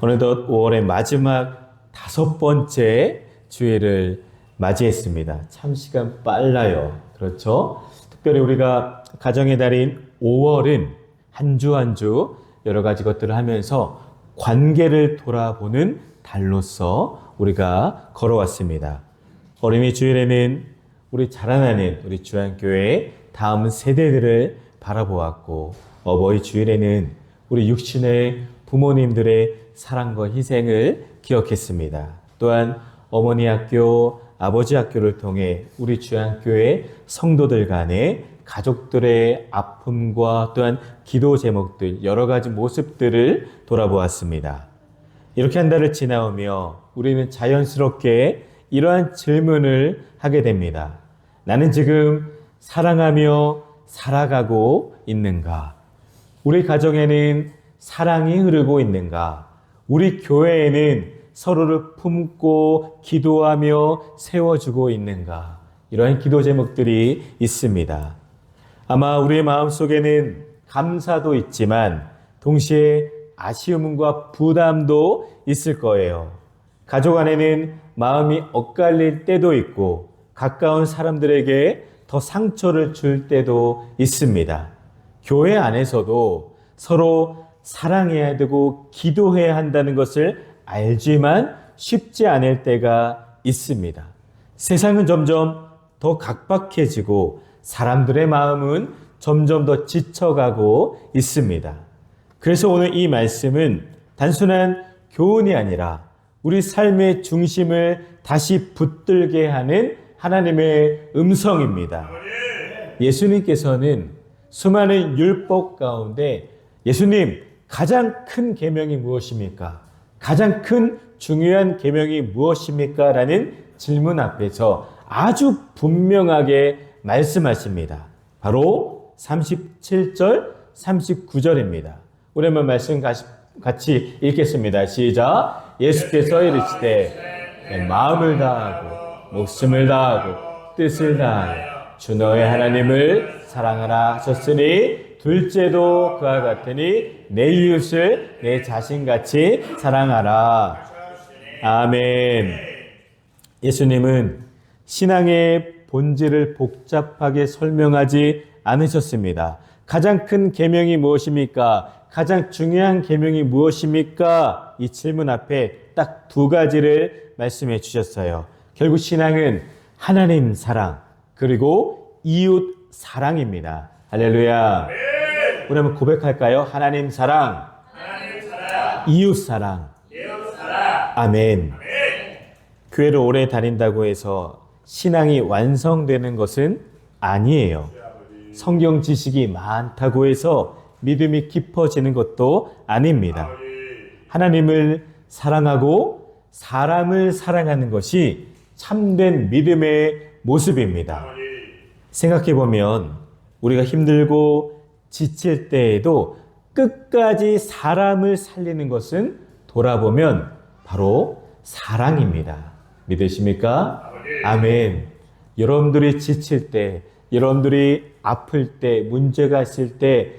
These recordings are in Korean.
어느덧 5월의 마지막 5번째 주일을 맞이했습니다. 참 시간 빨라요. 그렇죠? 특별히 우리가 가정의 달인 5월은 한 주 한 주 여러 가지 것들을 하면서 관계를 돌아보는 달로서 우리가 걸어왔습니다. 어린이 주일에는 우리 자라나는 우리 주안교회의 다음 세대들을 바라보았고, 어버이 주일에는 우리 육신의 부모님들의 사랑과 희생을 기억했습니다. 또한 어머니 학교, 아버지 학교를 통해 우리 주안교회 성도들 간의 가족들의 아픔과 또한 기도 제목들, 여러 가지 모습들을 돌아보았습니다. 이렇게 한 달을 지나오며 우리는 자연스럽게 이러한 질문을 하게 됩니다. 나는 지금 사랑하며 살아가고 있는가? 우리 가정에는 사랑이 흐르고 있는가? 우리 교회에는 서로를 품고 기도하며 세워주고 있는가? 이러한 기도 제목들이 있습니다. 아마 우리의 마음속에는 감사도 있지만 동시에 아쉬움과 부담도 있을 거예요. 가족 안에는 마음이 엇갈릴 때도 있고 가까운 사람들에게 더 상처를 줄 때도 있습니다. 교회 안에서도 서로 사랑해야 되고 기도해야 한다는 것을 알지만 쉽지 않을 때가 있습니다. 세상은 점점 더 각박해지고 사람들의 마음은 점점 더 지쳐가고 있습니다. 그래서 오늘 이 말씀은 단순한 교훈이 아니라 우리 삶의 중심을 다시 붙들게 하는 하나님의 음성입니다. 예수님께서는 수많은 율법 가운데 예수님, 가장 큰 계명이 무엇입니까? 가장 큰 중요한 계명이 무엇입니까? 라는 질문 앞에서 아주 분명하게 말씀하십니다. 바로 37절, 39절입니다. 우리 한번 말씀 같이 읽겠습니다. 시작. 예수께서 이르시되 내 마음을 다하고 목숨을 다하고 뜻을 다하여 주 너의 하나님을 사랑하라 하셨으니 둘째도 그와 같으니 내 이웃을 내 자신같이 사랑하라. 아멘. 예수님은 신앙의 본질을 복잡하게 설명하지 않으셨습니다. 가장 큰 계명이 무엇입니까? 가장 중요한 계명이 무엇입니까? 이 질문 앞에 딱 두 가지를 말씀해 주셨어요. 결국 신앙은 하나님 사랑 그리고 이웃 사랑입니다. 할렐루야. 우리 한번 고백할까요? 하나님 사랑, 이웃 사랑. 아멘. 교회를 오래 다닌다고 해서 신앙이 완성되는 것은 아니에요. 성경 지식이 많다고 해서 믿음이 깊어지는 것도 아닙니다. 하나님을 사랑하고 사람을 사랑하는 것이 참된 믿음의 모습입니다. 생각해보면 우리가 힘들고 지칠 때에도 끝까지 사람을 살리는 것은 돌아보면 바로 사랑입니다. 믿으십니까? 아멘. 여러분들이 지칠 때, 여러분들이 아플 때, 문제가 있을 때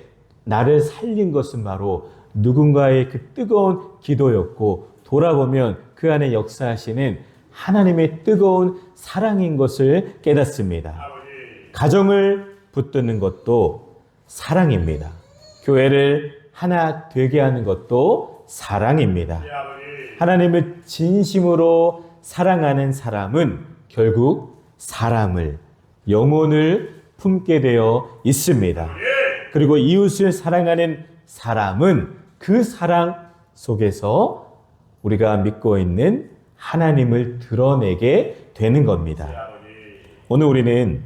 나를 살린 것은 바로 누군가의 그 뜨거운 기도였고 돌아보면 그 안에 역사하시는 하나님의 뜨거운 사랑인 것을 깨닫습니다. 가정을 붙드는 것도 사랑입니다. 교회를 하나 되게 하는 것도 사랑입니다. 하나님을 진심으로 사랑하는 사람은 결국 사람을, 영혼을 품게 되어 있습니다. 그리고 이웃을 사랑하는 사람은 그 사랑 속에서 우리가 믿고 있는 하나님을 드러내게 되는 겁니다. 오늘 우리는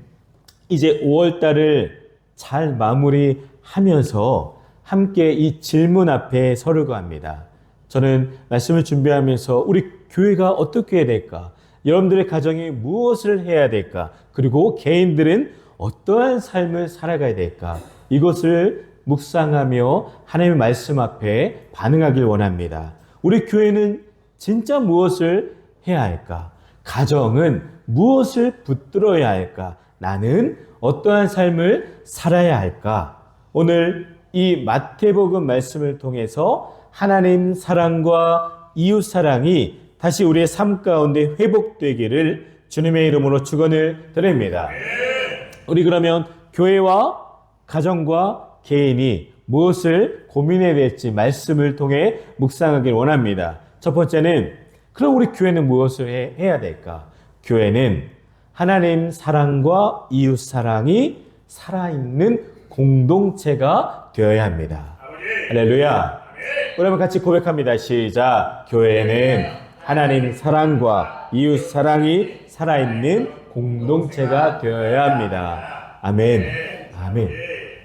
이제 5월달을 잘 마무리하면서 함께 이 질문 앞에 서려고 합니다. 저는 말씀을 준비하면서 우리 교회가 어떻게 해야 될까? 여러분들의 가정이 무엇을 해야 될까? 그리고 개인들은 어떠한 삶을 살아가야 될까? 이것을 묵상하며 하나님의 말씀 앞에 반응하길 원합니다. 우리 교회는 진짜 무엇을 해야 할까? 가정은 무엇을 붙들어야 할까? 나는 어떠한 삶을 살아야 할까? 오늘 이 마태복음 말씀을 통해서 하나님 사랑과 이웃 사랑이 다시 우리의 삶 가운데 회복되기를 주님의 이름으로 축원을 드립니다. 우리 그러면 교회와 가정과 개인이 무엇을 고민해야 될지 말씀을 통해 묵상하길 원합니다. 첫 번째는 그럼 우리 교회는 무엇을 해야 될까? 교회는 하나님 사랑과 이웃 사랑이 살아있는 공동체가 되어야 합니다. 할렐루야. 여러분 같이 고백합니다. 시작. 교회는 하나님 사랑과 이웃 사랑이 살아있는 공동체가 되어야 합니다. 아멘. 아멘.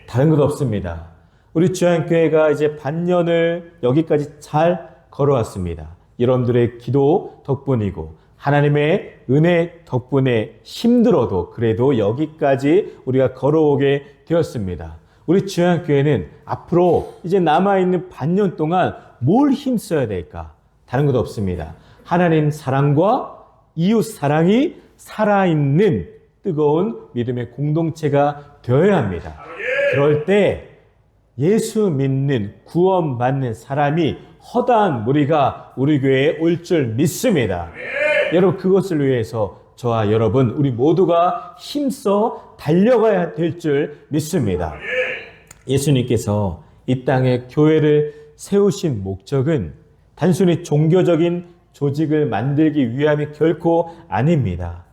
다른 것 없습니다. 우리 주안교회가 이제 반년을 여기까지 잘 걸어왔습니다. 여러분들의 기도 덕분이고 하나님의 은혜 덕분에 힘들어도 그래도 여기까지 우리가 걸어오게 되었습니다. 우리 주안교회는 앞으로 이제 남아있는 반년 동안 뭘 힘써야 될까? 다른 것 없습니다. 하나님 사랑과 이웃 사랑이 살아있는 뜨거운 믿음의 공동체가 되어야 합니다. 그럴 때 예수 믿는 구원받는 사람이 허다한 무리가 우리 교회에 올 줄 믿습니다. 여러분 그것을 위해서 저와 여러분 우리 모두가 힘써 달려가야 될 줄 믿습니다. 예수님께서 이 땅에 교회를 세우신 목적은 단순히 종교적인 조직을 만들기 위함이 결코 아닙니다.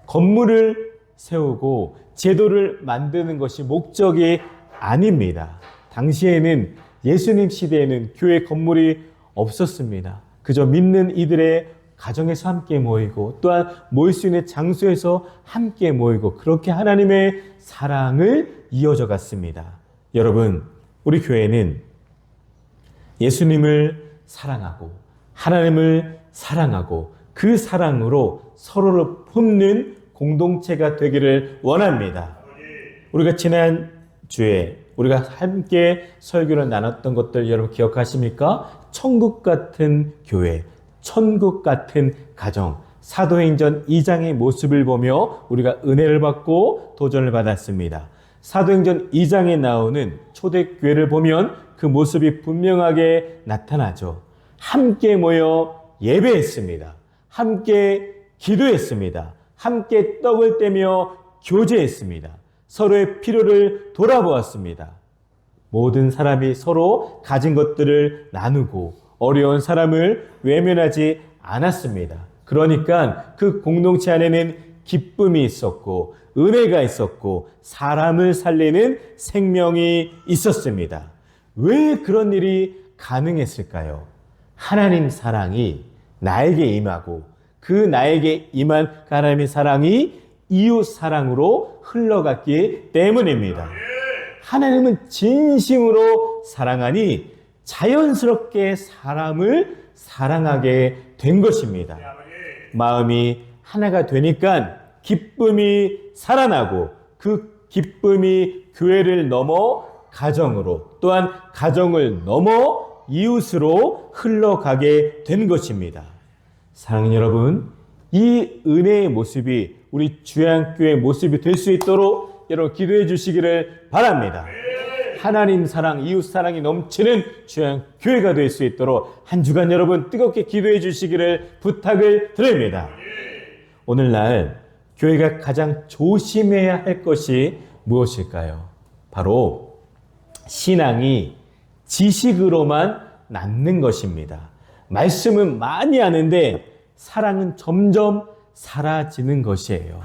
건물을 세우고 제도를 만드는 것이 목적이 아닙니다. 당시에는 예수님 시대에는 교회 건물이 없었습니다. 그저 믿는 이들의 가정에서 함께 모이고 또한 모일 수 있는 장소에서 함께 모이고 그렇게 하나님의 사랑을 이어져 갔습니다. 여러분, 우리 교회는 예수님을 사랑하고 하나님을 사랑하고 그 사랑으로 서로를 품는 공동체가 되기를 원합니다. 우리가 지난 주에 우리가 함께 설교를 나눴던 것들 여러분 기억하십니까? 천국 같은 교회, 천국 같은 가정, 사도행전 2장의 모습을 보며 우리가 은혜를 받고 도전을 받았습니다. 사도행전 2장에 나오는 초대교회를 보면 그 모습이 분명하게 나타나죠. 함께 모여 예배했습니다. 함께 기도했습니다. 함께 떡을 떼며 교제했습니다. 서로의 필요를 돌아보았습니다. 모든 사람이 서로 가진 것들을 나누고 어려운 사람을 외면하지 않았습니다. 그러니까 그 공동체 안에는 기쁨이 있었고 은혜가 있었고 사람을 살리는 생명이 있었습니다. 왜 그런 일이 가능했을까요? 하나님 사랑이 나에게 임하고 그 나에게 임한 하나님의 사랑이 이웃 사랑으로 흘러갔기 때문입니다. 하나님은 진심으로 사랑하니 자연스럽게 사람을 사랑하게 된 것입니다. 마음이 하나가 되니까 기쁨이 살아나고 그 기쁨이 교회를 넘어 가정으로 또한 가정을 넘어 이웃으로 흘러가게 된 것입니다. 사랑하는 여러분, 이 은혜의 모습이 우리 주양교회의 모습이 될 수 있도록 여러분 기도해 주시기를 바랍니다. 하나님 사랑, 이웃 사랑이 넘치는 주양교회가 될 수 있도록 한 주간 여러분 뜨겁게 기도해 주시기를 부탁을 드립니다. 오늘날 교회가 가장 조심해야 할 것이 무엇일까요? 바로 신앙이 지식으로만 낳는 것입니다. 말씀은 많이 아는데 사랑은 점점 사라지는 것이에요.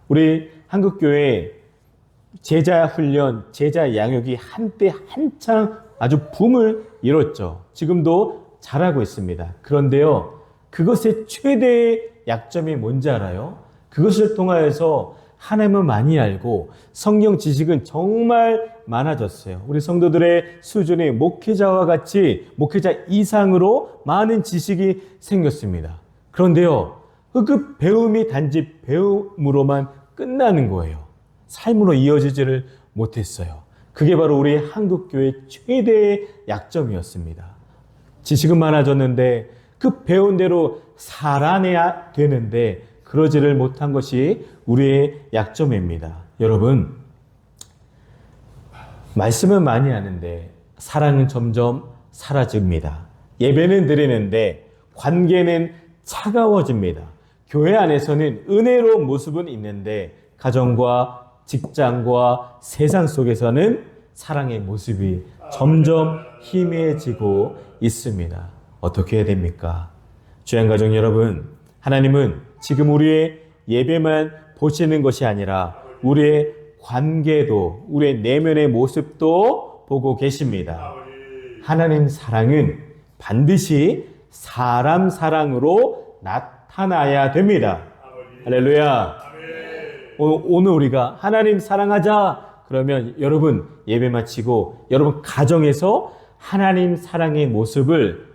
우리 한국교회 제자 훈련, 제자 양육이 한때 한창 아주 붐을 이뤘죠. 지금도 잘하고 있습니다. 그런데요, 그것의 최대의 약점이 뭔지 알아요? 그것을 통하여서 하나님을 많이 알고 성경 지식은 정말 많아졌어요. 우리 성도들의 수준이 목회자와 같이 목회자 이상으로 많은 지식이 생겼습니다. 그런데요, 그 배움이 단지 배움으로만 끝나는 거예요. 삶으로 이어지지를 못했어요. 그게 바로 우리 한국교회의 최대의 약점이었습니다. 지식은 많아졌는데 그 배운 대로 살아내야 되는데 그러지를 못한 것이 우리의 약점입니다. 여러분, 말씀은 많이 하는데 사랑은 점점 사라집니다. 예배는 드리는데 관계는 차가워집니다. 교회 안에서는 은혜로운 모습은 있는데 가정과 직장과 세상 속에서는 사랑의 모습이 점점 희미해지고 있습니다. 어떻게 해야 됩니까? 귀한 가족 여러분, 하나님은 지금 우리의 예배만 보시는 것이 아니라 우리의 관계도, 우리의 내면의 모습도 보고 계십니다. 하나님 사랑은 반드시 사람 사랑으로 나타나야 됩니다. 할렐루야. 오늘 우리가 하나님 사랑하자 그러면 여러분 예배 마치고 여러분 가정에서 하나님 사랑의 모습을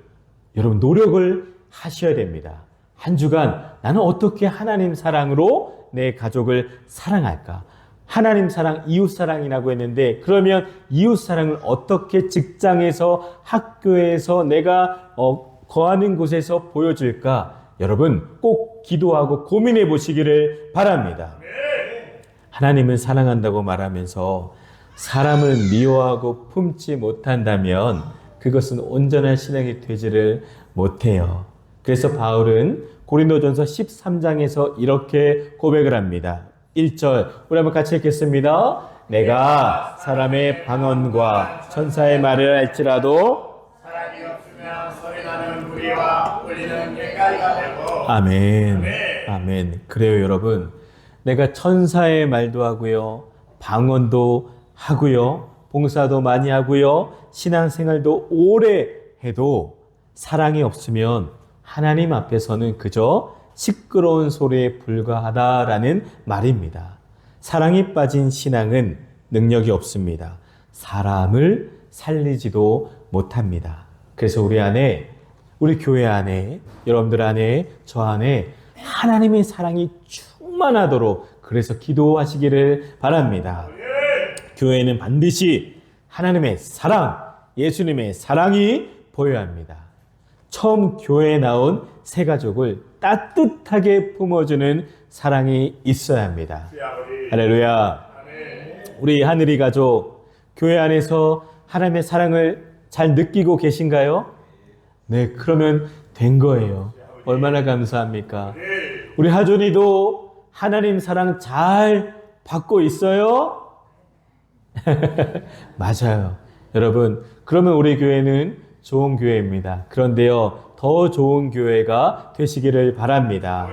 여러분 노력을 하셔야 됩니다. 한 주간 나는 어떻게 하나님 사랑으로 내 가족을 사랑할까? 하나님 사랑, 이웃 사랑이라고 했는데 그러면 이웃 사랑을 어떻게 직장에서, 학교에서, 내가 거하는 곳에서 보여줄까? 여러분 꼭 기도하고 고민해 보시기를 바랍니다. 하나님을 사랑한다고 말하면서 사람을 미워하고 품지 못한다면 그것은 온전한 신앙이 되지를 못해요. 그래서 바울은 고린도전서 13장에서 이렇게 고백을 합니다. 1절 우리 한번 같이 읽겠습니다. 내가 사람의 방언과 천사의 말을 할지라도 사랑이 없으면 소리나는 무리와 울리는 꽹과리가 되고. 아멘. 아멘. 그래요 여러분. 내가 천사의 말도 하고요. 방언도 하고요. 봉사도 많이 하고요. 신앙생활도 오래 해도 사랑이 없으면 하나님 앞에서는 그저 시끄러운 소리에 불과하다라는 말입니다. 사랑이 빠진 신앙은 능력이 없습니다. 사람을 살리지도 못합니다. 그래서 우리 안에, 우리 교회 안에, 여러분들 안에, 저 안에 하나님의 사랑이 충만하도록 그래서 기도하시기를 바랍니다. 교회는 반드시 하나님의 사랑, 예수님의 사랑이 보여야 합니다. 처음 교회에 나온 새 가족을 따뜻하게 품어주는 사랑이 있어야 합니다. 할렐루야. 우리 하늘이 가족, 교회 안에서 하나님의 사랑을 잘 느끼고 계신가요? 네, 그러면 된 거예요. 얼마나 감사합니까? 우리 하준이도 하나님 사랑 잘 받고 있어요? 맞아요. 여러분, 그러면 우리 교회는 좋은 교회입니다. 그런데요, 더 좋은 교회가 되시기를 바랍니다.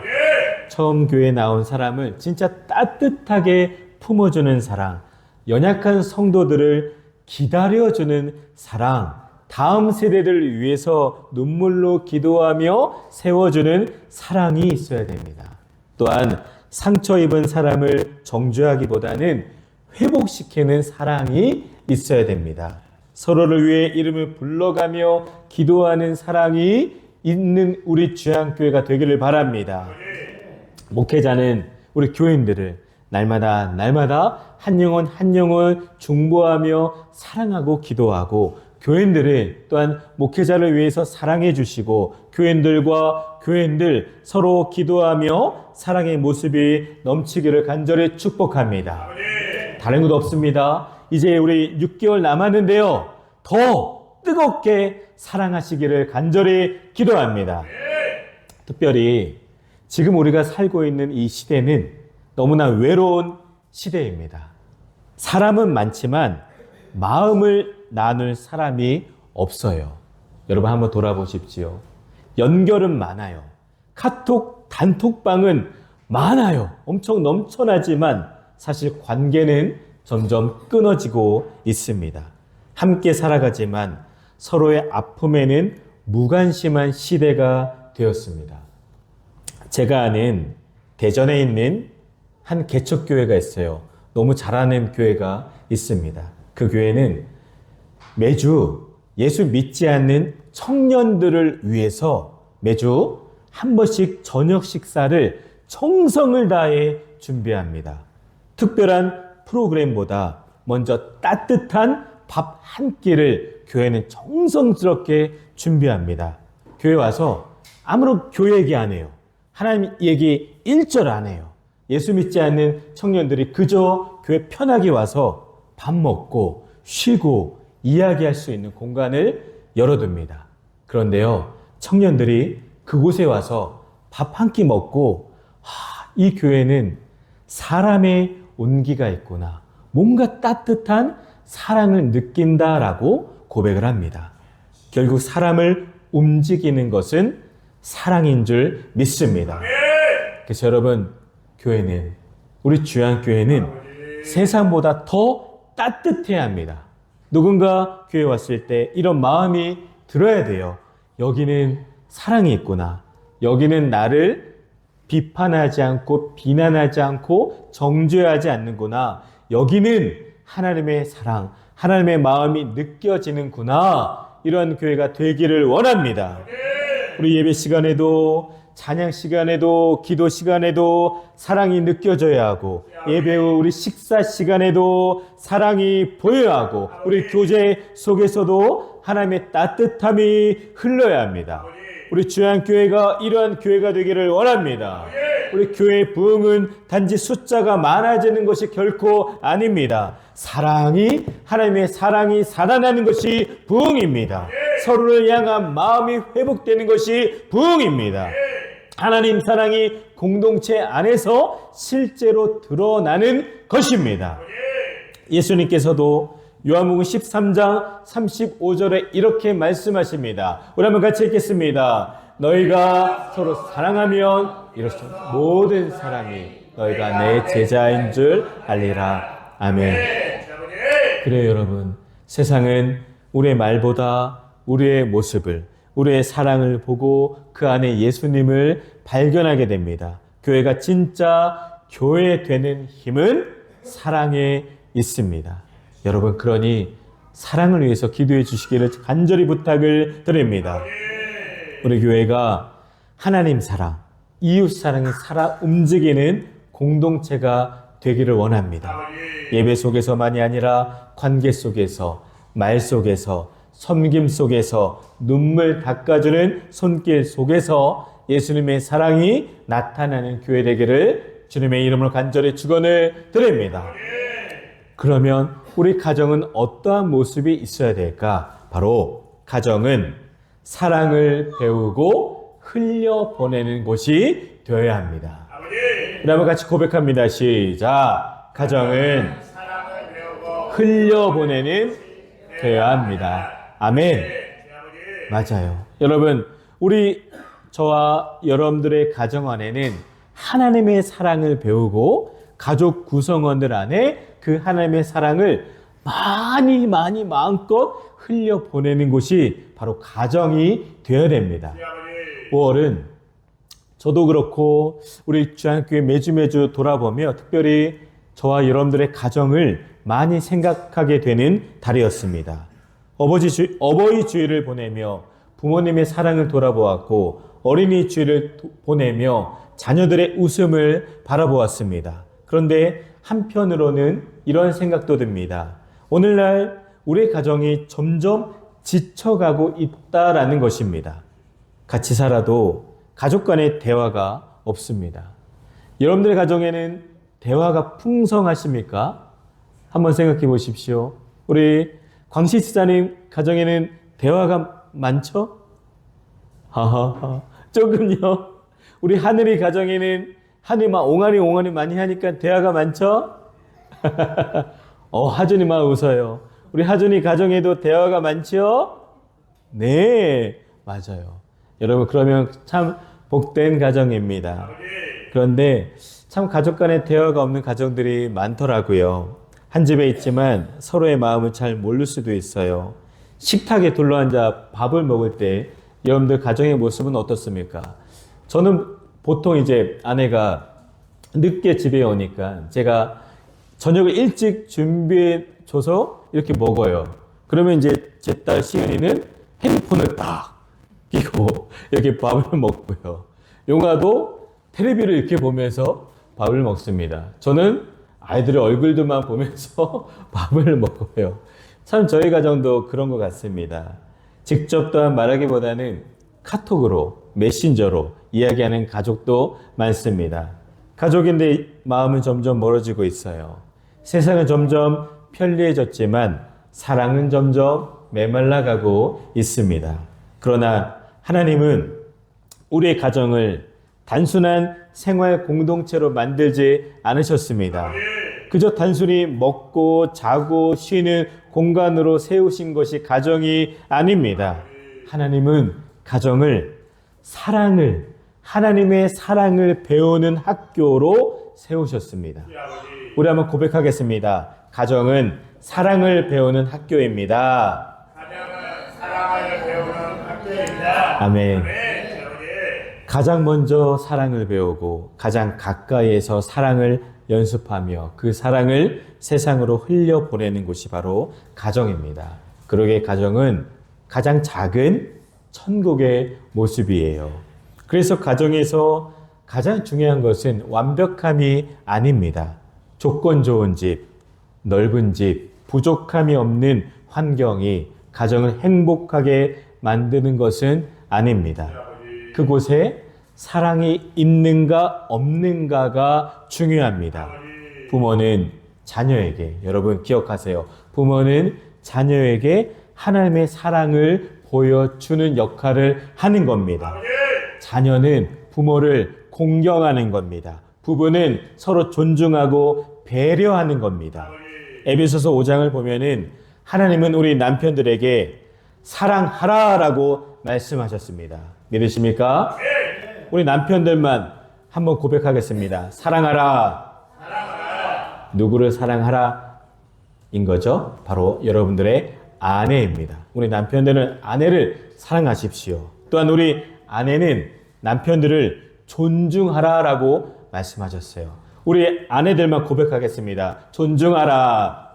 처음 교회에 나온 사람을 진짜 따뜻하게 품어주는 사랑, 연약한 성도들을 기다려주는 사랑, 다음 세대를 위해서 눈물로 기도하며 세워주는 사랑이 있어야 됩니다. 또한 상처 입은 사람을 정죄하기보다는 회복시키는 사랑이 있어야 됩니다. 서로를 위해 이름을 불러가며 기도하는 사랑이 있는 우리 주양교회가 되기를 바랍니다. 목회자는 우리 교인들을 날마다 한 영혼 한 영혼 중보하며 사랑하고 기도하고, 교인들은 또한 목회자를 위해서 사랑해 주시고 교인들과 교인들 서로 기도하며 사랑의 모습이 넘치기를 간절히 축복합니다. 다른 것 없습니다. 이제 우리 6개월 남았는데요, 더 뜨겁게 사랑하시기를 간절히 기도합니다. 특별히 지금 우리가 살고 있는 이 시대는 너무나 외로운 시대입니다. 사람은 많지만 마음을 나눌 사람이 없어요. 여러분 한번 돌아보십시오. 연결은 많아요. 카톡, 단톡방은 많아요. 엄청 넘쳐나지만 사실 관계는 점점 끊어지고 있습니다. 함께 살아가지만 서로의 아픔에는 무관심한 시대가 되었습니다. 제가 아는 대전에 있는 한 개척교회가 있어요. 너무 잘하는 교회가 있습니다. 그 교회는 매주 예수 믿지 않는 청년들을 위해서 매주 한 번씩 저녁 식사를 정성을 다해 준비합니다. 특별한 프로그램보다 먼저 따뜻한 밥 한 끼를 교회는 정성스럽게 준비합니다. 교회 와서 아무런 교회 얘기 안 해요. 하나님 얘기 1절 안 해요. 예수 믿지 않는 청년들이 그저 교회 편하게 와서 밥 먹고 쉬고 이야기할 수 있는 공간을 열어둡니다. 그런데요, 청년들이 그곳에 와서 밥 한 끼 먹고 이 교회는 사람의 온기가 있구나. 뭔가 따뜻한 사랑을 느낀다라고 고백을 합니다. 결국 사람을 움직이는 것은 사랑인 줄 믿습니다. 그래서 여러분, 교회는, 우리 주양교회는 세상보다 더 따뜻해야 합니다. 누군가 교회 왔을 때 이런 마음이 들어야 돼요. 여기는 사랑이 있구나. 여기는 나를 비판하지 않고 비난하지 않고 정죄하지 않는구나. 여기는 하나님의 사랑, 하나님의 마음이 느껴지는구나. 이런 교회가 되기를 원합니다. 우리 예배 시간에도, 찬양 시간에도, 기도 시간에도 사랑이 느껴져야 하고, 예배 후 우리 식사 시간에도 사랑이 보여야 하고, 우리 교제 속에서도 하나님의 따뜻함이 흘러야 합니다. 우리 주양교회가 이러한 교회가 되기를 원합니다. 우리 교회의 부흥은 단지 숫자가 많아지는 것이 결코 아닙니다. 사랑이, 하나님의 사랑이 살아나는 것이 부흥입니다. 서로를 향한 마음이 회복되는 것이 부흥입니다. 하나님 사랑이 공동체 안에서 실제로 드러나는 것입니다. 예수님께서도 요한복음 13장 35절에 이렇게 말씀하십니다. 우리 한번 같이 읽겠습니다. 너희가 서로 사랑하면 이로써 모든 사람이 너희가 내 제자인 줄 알리라. 아멘. 그래요, 여러분. 세상은 우리의 말보다 우리의 모습을, 우리의 사랑을 보고 그 안에 예수님을 발견하게 됩니다. 교회가 진짜 교회 되는 힘은 사랑에 있습니다. 여러분, 그러니 사랑을 위해서 기도해 주시기를 간절히 부탁을 드립니다. 우리 교회가 하나님 사랑, 이웃 사랑이 살아 움직이는 공동체가 되기를 원합니다. 예배 속에서만이 아니라 관계 속에서, 말 속에서, 섬김 속에서, 눈물 닦아주는 손길 속에서 예수님의 사랑이 나타나는 교회 되기를 주님의 이름으로 간절히 축원을 드립니다. 그러면 우리 가정은 어떠한 모습이 있어야 될까? 바로 가정은 사랑을 배우고 흘려보내는 곳이 되어야 합니다. 우리 한번 같이 고백합니다. 시작. 가정은 흘려보내는 되어야 합니다. 아멘. 맞아요. 여러분, 저와 여러분들의 가정 안에는 하나님의 사랑을 배우고 가족 구성원들 안에 그 하나님의 사랑을 많이 마음껏 흘려보내는 곳이 바로 가정이 되어야 됩니다. 5월은 저도 그렇고 우리 주안교회 매주 돌아보며 특별히 저와 여러분들의 가정을 많이 생각하게 되는 달이었습니다. 어버이 주일을 보내며 부모님의 사랑을 돌아보았고 어린이 주일을 보내며 자녀들의 웃음을 바라보았습니다. 그런데 한편으로는 이런 생각도 듭니다. 오늘날 우리 가정이 점점 지쳐가고 있다라는 것입니다. 같이 살아도 가족 간의 대화가 없습니다. 여러분들의 가정에는 대화가 풍성하십니까? 한번 생각해 보십시오. 우리 광시 지사님 가정에는 대화가 많죠? 하하하. 조금요. 우리 하늘이 가정에는 하늘이 막 옹알이 많이 하니까 대화가 많죠? 하준이 막 웃어요. 우리 하준이 가정에도 대화가 많죠? 네, 맞아요. 여러분, 그러면 참 복된 가정입니다. 그런데 참 가족 간의 대화가 없는 가정들이 많더라고요. 한 집에 있지만 서로의 마음을 잘 모를 수도 있어요. 식탁에 둘러앉아 밥을 먹을 때 여러분들 가정의 모습은 어떻습니까? 저는 보통 이제 아내가 늦게 집에 오니까 제가 저녁을 일찍 준비해 줘서 이렇게 먹어요. 그러면 이제 제 딸 시은이는 핸드폰을 딱 끼고 이렇게 밥을 먹고요. 용화도 텔레비를 이렇게 보면서 밥을 먹습니다. 저는 아이들의 얼굴들만 보면서 밥을 먹어요. 참 저희 가정도 그런 것 같습니다. 직접 또한 말하기보다는 카톡으로, 메신저로 이야기하는 가족도 많습니다. 가족인데 마음은 점점 멀어지고 있어요. 세상은 점점 편리해졌지만 사랑은 점점 메말라가고 있습니다. 그러나 하나님은 우리의 가정을 단순한 생활 공동체로 만들지 않으셨습니다. 그저 단순히 먹고 자고 쉬는 공간으로 세우신 것이 가정이 아닙니다. 하나님은 가정을 하나님의 사랑을 배우는 학교로 세우셨습니다. 우리 한번 고백하겠습니다. 가정은 사랑을 배우는 학교입니다. 가정은 사랑을 배우는 학교입니다. 아멘. 가장 먼저 사랑을 배우고 가장 가까이에서 사랑을 연습하며 그 사랑을 세상으로 흘려보내는 곳이 바로 가정입니다. 그러기에 가정은 가장 작은 천국의 모습이에요. 그래서 가정에서 가장 중요한 것은 완벽함이 아닙니다. 조건 좋은 집, 넓은 집, 부족함이 없는 환경이 가정을 행복하게 만드는 것은 아닙니다. 그곳에 사랑이 있는가 없는가가 중요합니다. 부모는 자녀에게, 여러분 기억하세요. 부모는 자녀에게 하나님의 사랑을 보여주는 역할을 하는 겁니다. 자녀는 부모를 공경하는 겁니다. 부부는 서로 존중하고 배려하는 겁니다. 에베소서 5장을 보면은 하나님은 우리 남편들에게 사랑하라라고 말씀하셨습니다. 믿으십니까? 우리 남편들만 한번 고백하겠습니다. 사랑하라. 누구를 사랑하라? 인 거죠. 바로 여러분들의 아내입니다. 우리 남편들은 아내를 사랑하십시오. 또한 우리 아내는 남편들을 존중하라라고 말씀하셨어요. 우리 아내들만 고백하겠습니다. 존중하라.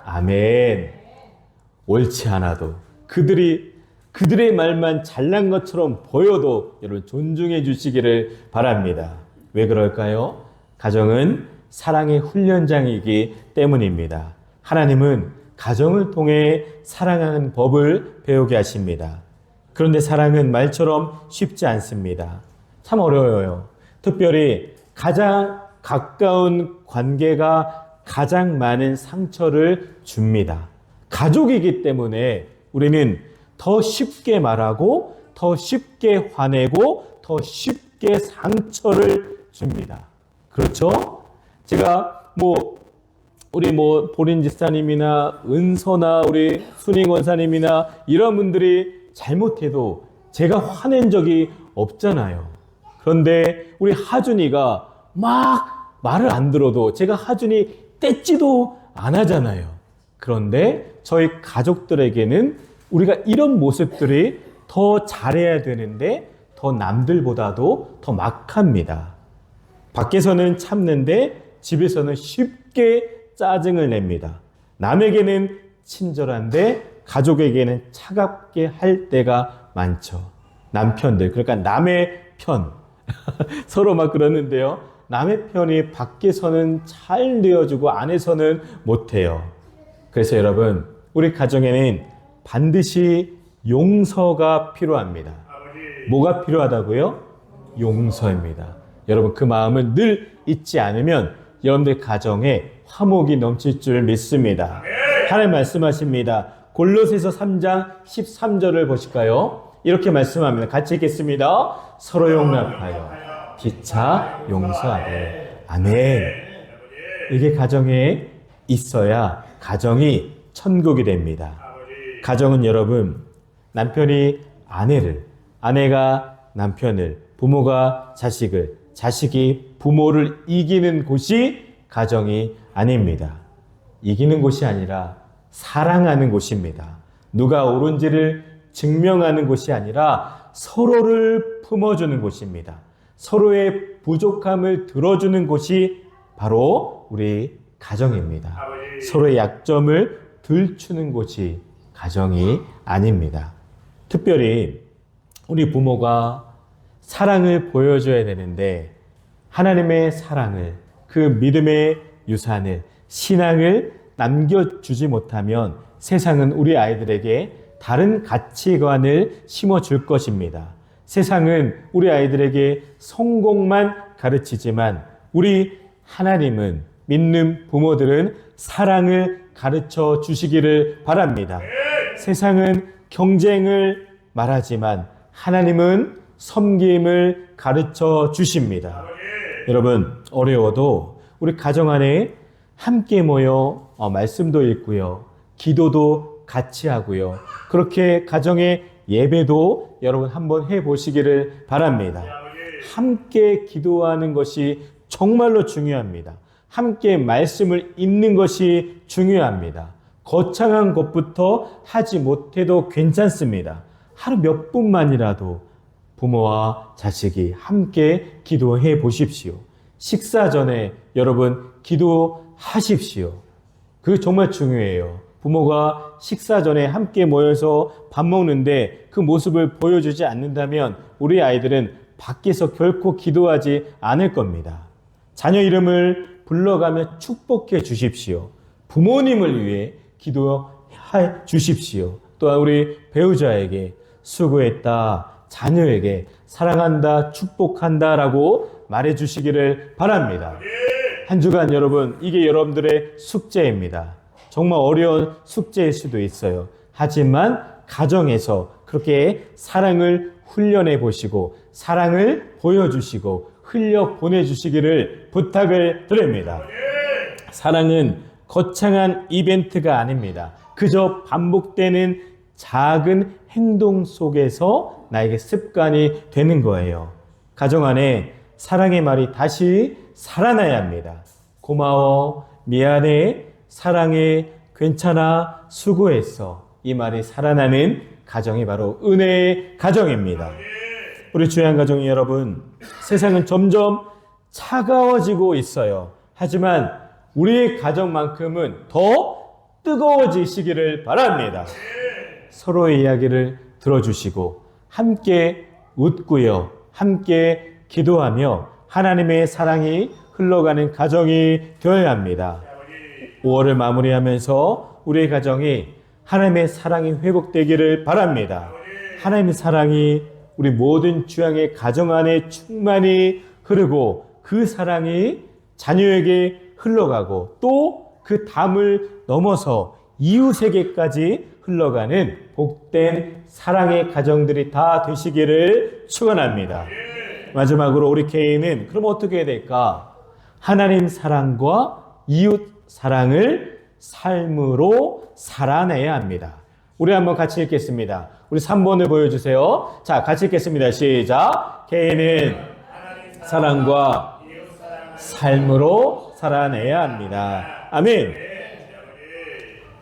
아멘. 옳지 않아도 그들의 말만 잘난 것처럼 보여도 여러분 존중해 주시기를 바랍니다. 왜 그럴까요? 가정은 사랑의 훈련장이기 때문입니다. 하나님은 가정을 통해 사랑하는 법을 배우게 하십니다. 그런데 사랑은 말처럼 쉽지 않습니다. 참 어려워요. 특별히 가장 가까운 관계가 가장 많은 상처를 줍니다. 가족이기 때문에 우리는 더 쉽게 말하고 더 쉽게 화내고 더 쉽게 상처를 줍니다. 그렇죠? 제가 우리 보린 집사님이나 은서나 우리 순익 원사님이나 이런 분들이 잘못해도 제가 화낸 적이 없잖아요. 그런데 우리 하준이가 막 말을 안 들어도 제가 하준이 떼지도 안 하잖아요. 그런데 저희 가족들에게는 우리가 이런 모습들이 더 잘해야 되는데 더 남들보다도 더 막합니다. 밖에서는 참는데 집에서는 쉽게 짜증을 냅니다. 남에게는 친절한데 가족에게는 차갑게 할 때가 많죠. 남편들, 그러니까 남의 편. 서로 막 그러는데요. 남의 편이 밖에서는 잘 되어주고 안에서는 못해요. 그래서 여러분, 우리 가정에는 반드시 용서가 필요합니다. 뭐가 필요하다고요? 용서입니다. 여러분, 그 마음을 늘 잊지 않으면 여러분들 가정에 화목이 넘칠 줄 믿습니다. 하나님 말씀하십니다. 골로새서 3장 13절을 보실까요? 이렇게 말씀합니다. 같이 읽겠습니다. 서로 용납하여 기차 용서하되. 아멘. 이게 가정에 있어야 가정이 천국이 됩니다. 가정은 여러분, 남편이 아내를, 아내가 남편을, 부모가 자식을, 자식이 부모를 이기는 곳이 가정이 아닙니다. 이기는 곳이 아니라 사랑하는 곳입니다. 누가 옳은지를 증명하는 곳이 아니라 서로를 품어주는 곳입니다. 서로의 부족함을 들어주는 곳이 바로 우리 가정입니다. 서로의 약점을 들추는 곳이 가정이 아닙니다. 특별히 우리 부모가 사랑을 보여줘야 되는데 하나님의 사랑을, 그 믿음의 유산을, 신앙을 남겨주지 못하면 세상은 우리 아이들에게 다른 가치관을 심어줄 것입니다. 세상은 우리 아이들에게 성공만 가르치지만 우리 하나님은, 믿는 부모들은 사랑을 가르쳐 주시기를 바랍니다. 세상은 경쟁을 말하지만 하나님은 섬김을 가르쳐 주십니다. 여러분, 어려워도 우리 가정 안에 함께 모여 말씀도 읽고요. 기도도 같이 하고요. 그렇게 가정의 예배도 여러분 한번 해보시기를 바랍니다. 함께 기도하는 것이 정말로 중요합니다. 함께 말씀을 읽는 것이 중요합니다. 거창한 것부터 하지 못해도 괜찮습니다. 하루 몇 분만이라도 부모와 자식이 함께 기도해 보십시오. 식사 전에 여러분 기도하십시오. 그게 정말 중요해요. 부모가 식사 전에 함께 모여서 밥 먹는데 그 모습을 보여주지 않는다면 우리 아이들은 밖에서 결코 기도하지 않을 겁니다. 자녀 이름을 불러가며 축복해 주십시오. 부모님을 위해 기도해 주십시오. 또한 우리 배우자에게 수고했다, 자녀에게 사랑한다, 축복한다 라고 말해 주시기를 바랍니다. 한 주간 여러분, 이게 여러분들의 숙제입니다. 정말 어려운 숙제일 수도 있어요. 하지만 가정에서 그렇게 사랑을 훈련해 보시고 사랑을 보여주시고 흘려 보내주시기를 부탁을 드립니다. 사랑은 거창한 이벤트가 아닙니다. 그저 반복되는 작은 행동 속에서 나에게 습관이 되는 거예요. 가정 안에 사랑의 말이 다시 살아나야 합니다. 고마워, 미안해, 사랑해, 괜찮아, 수고했어. 이 말이 살아나는 가정이 바로 은혜의 가정입니다. 우리 주양 가정 여러분, 세상은 점점 차가워지고 있어요. 하지만 우리의 가정만큼은 더 뜨거워지시기를 바랍니다. 서로의 이야기를 들어주시고 함께 웃고요. 함께 기도하며 하나님의 사랑이 흘러가는 가정이 되어야 합니다. 5월을 마무리하면서 우리의 가정이 하나님의 사랑이 회복되기를 바랍니다. 하나님의 사랑이 우리 모든 주양의 가정 안에 충만히 흐르고 그 사랑이 자녀에게 흘러가고 또 그 담을 넘어서 이웃에게까지 흘러가는 복된 사랑의 가정들이 다 되시기를 축원합니다. 마지막으로 우리 개인은 그럼 어떻게 해야 될까? 하나님 사랑과 이웃 사랑을 삶으로 살아내야 합니다. 우리 한번 같이 읽겠습니다. 우리 3번을 보여주세요. 자, 같이 읽겠습니다. 시작. 개인은 사랑과 삶으로 살아내야 합니다. 아멘.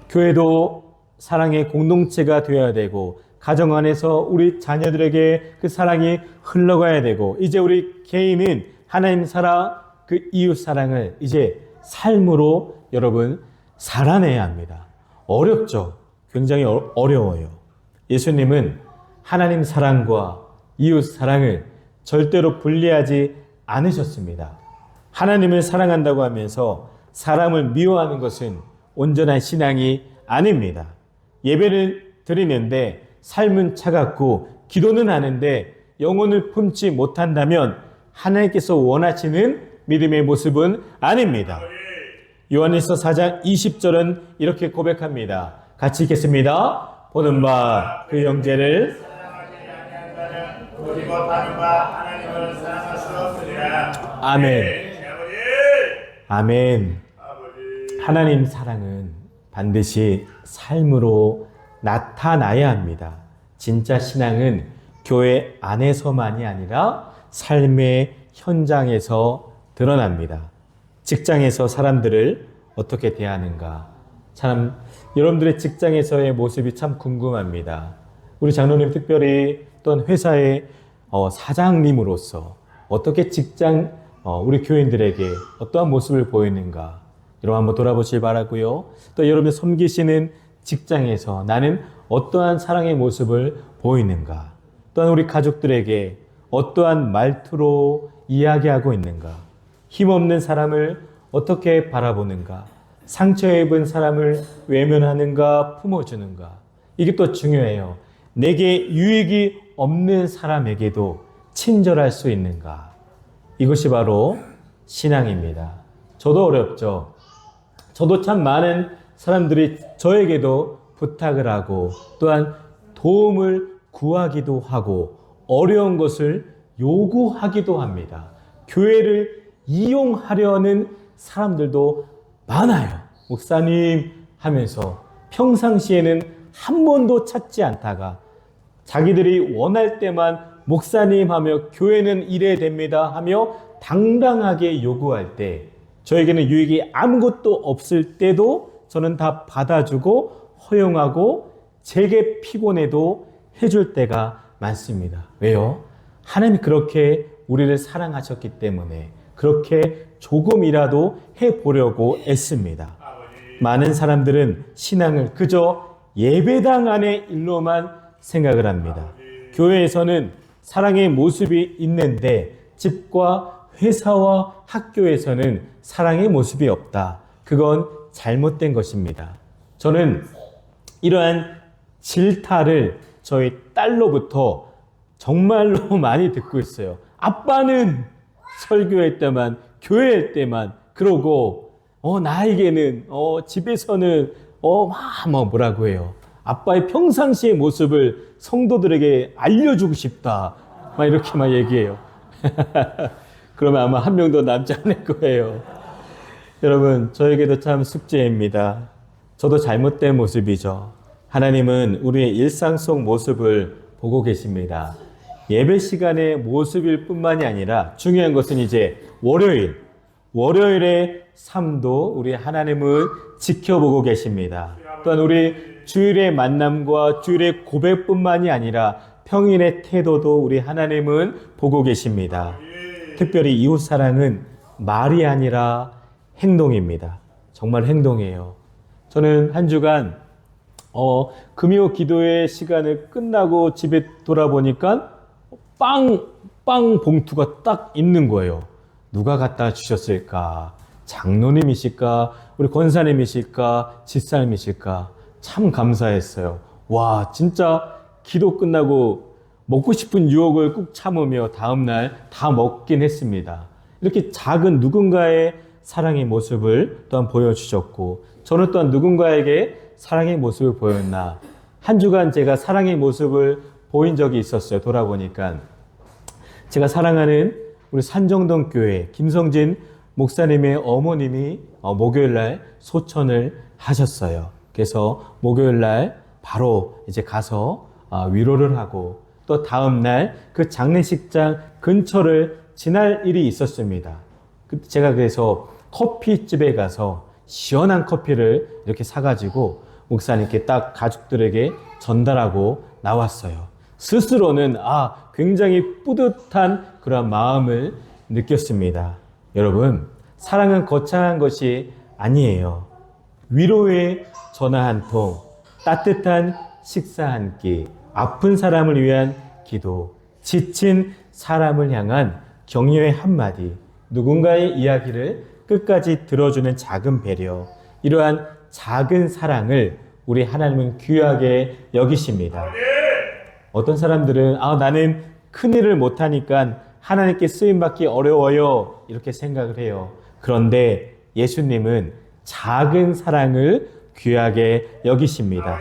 교회도 사랑의 공동체가 되어야 되고 가정 안에서 우리 자녀들에게 그 사랑이 흘러가야 되고 이제 우리 개인은 하나님 사랑, 그 이웃 사랑을 이제 삶으로 여러분 살아내야 합니다. 어렵죠. 굉장히 어려워요. 예수님은 하나님 사랑과 이웃 사랑을 절대로 분리하지 않으셨습니다. 하나님을 사랑한다고 하면서 사람을 미워하는 것은 온전한 신앙이 아닙니다. 예배를 드리는데 삶은 차갑고 기도는 하는데 영혼을 품지 못한다면 하나님께서 원하시는 믿음의 모습은 아닙니다. 요한일서 4장 20절은 이렇게 고백합니다. 같이 읽겠습니다. 보는 바 그 형제를 그리고 다른 바 하나님을 사랑할 수 없으리라. 아멘. 아멘. 하나님 사랑은 반드시 삶으로 나타나야 합니다. 진짜 신앙은 교회 안에서만이 아니라 삶의 현장에서 드러납니다. 직장에서 사람들을 어떻게 대하는가? 참 여러분들의 직장에서의 모습이 참 궁금합니다. 우리 장로님 특별히 또는 회사의 사장님으로서 어떻게 직장 우리 교인들에게 어떠한 모습을 보이는가? 여러분 한번 돌아보시기 바라고요. 또 여러분이 섬기시는 직장에서 나는 어떠한 사랑의 모습을 보이는가? 또한 우리 가족들에게 어떠한 말투로 이야기하고 있는가? 힘없는 사람을 어떻게 바라보는가? 상처 입은 사람을 외면하는가? 품어주는가? 이게 또 중요해요. 내게 유익이 없는 사람에게도 친절할 수 있는가? 이것이 바로 신앙입니다. 저도 어렵죠. 저도 참 많은 사람들이 저에게도 부탁을 하고 또한 도움을 구하기도 하고 어려운 것을 요구하기도 합니다. 교회를 이용하려는 사람들도 많아요. 목사님 하면서 평상시에는 한 번도 찾지 않다가 자기들이 원할 때만 목사님 하며 교회는 이래야 됩니다 하며 당당하게 요구할 때 저에게는 유익이 아무것도 없을 때도 저는 다 받아주고 허용하고 제게 피곤해도 해줄 때가 많습니다. 왜요? 하나님이 그렇게 우리를 사랑하셨기 때문에 그렇게 조금이라도 해보려고 애씁니다. 많은 사람들은 신앙을 그저 예배당 안의 일로만 생각을 합니다. 교회에서는 사랑의 모습이 있는데 집과 회사와 학교에서는 사랑의 모습이 없다. 그건 잘못된 것입니다. 저는 이러한 질타를 저희 딸로부터 정말로 많이 듣고 있어요. 아빠는 설교할 때만, 교회할 때만 그러고 나에게는 집에서는 뭐라고 해요. 아빠의 평상시의 모습을 성도들에게 알려주고 싶다. 이렇게 얘기해요. 그러면 아마 한 명도 남지 않을 거예요. 여러분, 저에게도 참 숙제입니다. 저도 잘못된 모습이죠. 하나님은 우리의 일상 속 모습을 보고 계십니다. 예배 시간의 모습일 뿐만이 아니라 중요한 것은 이제 월요일의 삶도 우리 하나님을 지켜보고 계십니다. 또한 우리 주일의 만남과 주일의 고백뿐만이 아니라 평일의 태도도 우리 하나님은 보고 계십니다. 특별히 이웃사랑은 말이 아니라 행동입니다. 정말 행동이에요. 저는 한 주간 금요 기도의 시간을 끝나고 집에 돌아보니까 빵 봉투가 딱 있는 거예요. 누가 갖다 주셨을까? 장로님이실까? 우리 권사님이실까? 집사님이실까? 참 감사했어요. 와, 진짜 기도 끝나고 먹고 싶은 유혹을 꾹 참으며 다음날 다 먹긴 했습니다. 이렇게 작은 누군가의 사랑의 모습을 또한 보여주셨고, 저는 또한 누군가에게 사랑의 모습을 보였나. 한 주간 제가 사랑의 모습을 보인 적이 있었어요. 돌아보니까 제가 사랑하는 우리 산정동 교회 김성진 목사님의 어머님이 목요일날 소천을 하셨어요. 그래서 목요일날 바로 이제 가서 위로를 하고 또 다음날 그 장례식장 근처를 지날 일이 있었습니다. 제가 그래서 커피집에 가서 시원한 커피를 이렇게 사가지고 목사님께 딱 가족들에게 전달하고 나왔어요. 스스로는 굉장히 뿌듯한 그런 마음을 느꼈습니다. 여러분, 사랑은 거창한 것이 아니에요. 위로의 전화 한 통, 따뜻한 식사 한 끼, 아픈 사람을 위한 기도, 지친 사람을 향한 격려의 한마디, 누군가의 이야기를 끝까지 들어주는 작은 배려, 이러한 작은 사랑을 우리 하나님은 귀하게 여기십니다. 어떤 사람들은 나는 큰일을 못하니까 하나님께 쓰임받기 어려워요 이렇게 생각을 해요. 그런데 예수님은 작은 사랑을 귀하게 여기십니다.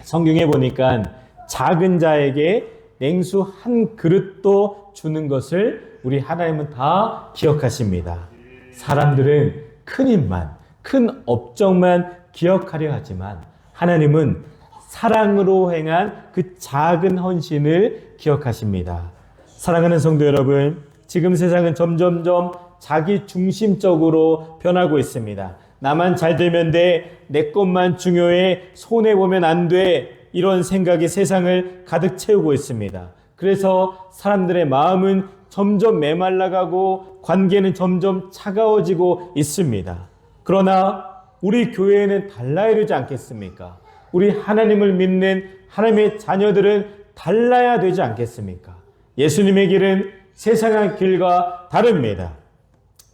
성경에 보니까 작은 자에게 냉수 한 그릇도 주는 것을 우리 하나님은 다 기억하십니다. 사람들은 큰 일만, 큰 업적만 기억하려 하지만 하나님은 사랑으로 행한 그 작은 헌신을 기억하십니다. 사랑하는 성도 여러분, 지금 세상은 점점점 자기 중심적으로 변하고 있습니다. 나만 잘 되면 돼, 내 것만 중요해, 손해보면 안 돼, 이런 생각이 세상을 가득 채우고 있습니다. 그래서 사람들의 마음은 점점 메말라가고 관계는 점점 차가워지고 있습니다. 그러나 우리 교회는 달라야 되지 않겠습니까? 우리 하나님을 믿는 하나님의 자녀들은 달라야 되지 않겠습니까? 예수님의 길은 세상의 길과 다릅니다.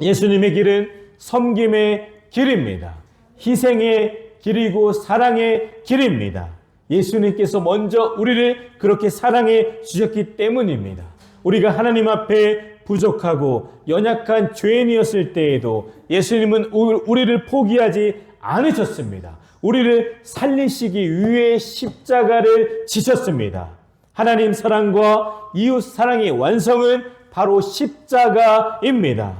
예수님의 길은 섬김의 길입니다. 희생의 길이고 사랑의 길입니다. 예수님께서 먼저 우리를 그렇게 사랑해 주셨기 때문입니다. 우리가 하나님 앞에 부족하고 연약한 죄인이었을 때에도 예수님은 우리를 포기하지 않으셨습니다. 우리를 살리시기 위해 십자가를 지셨습니다. 하나님 사랑과 이웃 사랑의 완성은 바로 십자가입니다.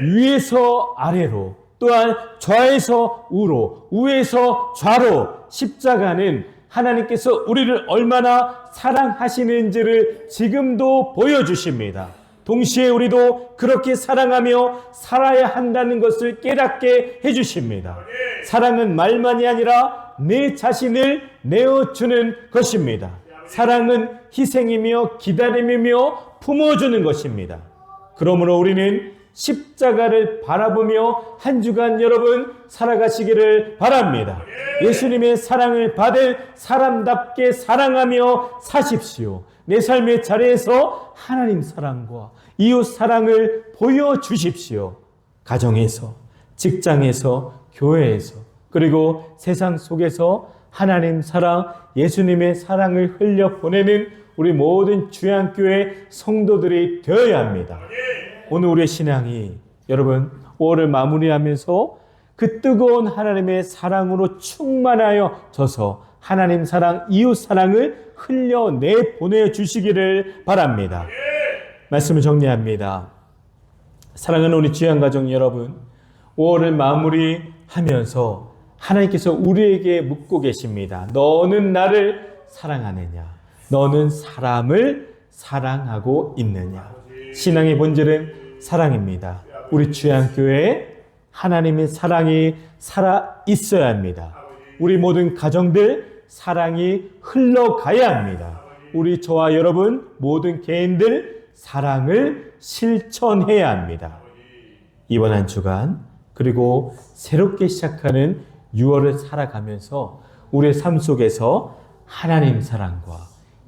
위에서 아래로, 또한 좌에서 우로, 우에서 좌로 십자가는 하나님께서 우리를 얼마나 사랑하시는지를 지금도 보여주십니다. 동시에 우리도 그렇게 사랑하며 살아야 한다는 것을 깨닫게 해주십니다. 사랑은 말만이 아니라 내 자신을 내어주는 것입니다. 사랑은 희생이며 기다림이며 품어주는 것입니다. 그러므로 우리는 십자가를 바라보며 한 주간 여러분 살아가시기를 바랍니다. 예수님의 사랑을 받을 사람답게 사랑하며 사십시오. 내 삶의 자리에서 하나님 사랑과 이웃 사랑을 보여주십시오. 가정에서, 직장에서, 교회에서, 그리고 세상 속에서 하나님 사랑, 예수님의 사랑을 흘려보내는 우리 모든 주양교회 성도들이 되어야 합니다. 오늘 우리의 신앙이 여러분 5월을 마무리하면서 그 뜨거운 하나님의 사랑으로 충만하여 져서 하나님 사랑, 이웃 사랑을 흘려내 보내주시기를 바랍니다. 말씀을 정리합니다. 사랑하는 우리 주양가족 여러분, 5월을 마무리하면서 하나님께서 우리에게 묻고 계십니다. 너는 나를 사랑하느냐? 너는 사람을 사랑하고 있느냐? 신앙의 본질은 사랑입니다. 우리 주양교회에 하나님의 사랑이 살아 있어야 합니다. 우리 모든 가정들 사랑이 흘러가야 합니다. 우리 저와 여러분 모든 개인들 사랑을 실천해야 합니다. 이번 한 주간 그리고 새롭게 시작하는 6월을 살아가면서 우리의 삶 속에서 하나님 사랑과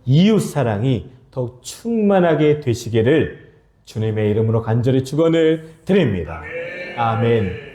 이웃 사랑이 더욱 충만하게 되시기를 주님의 이름으로 간절히 축원을 드립니다. 아멘.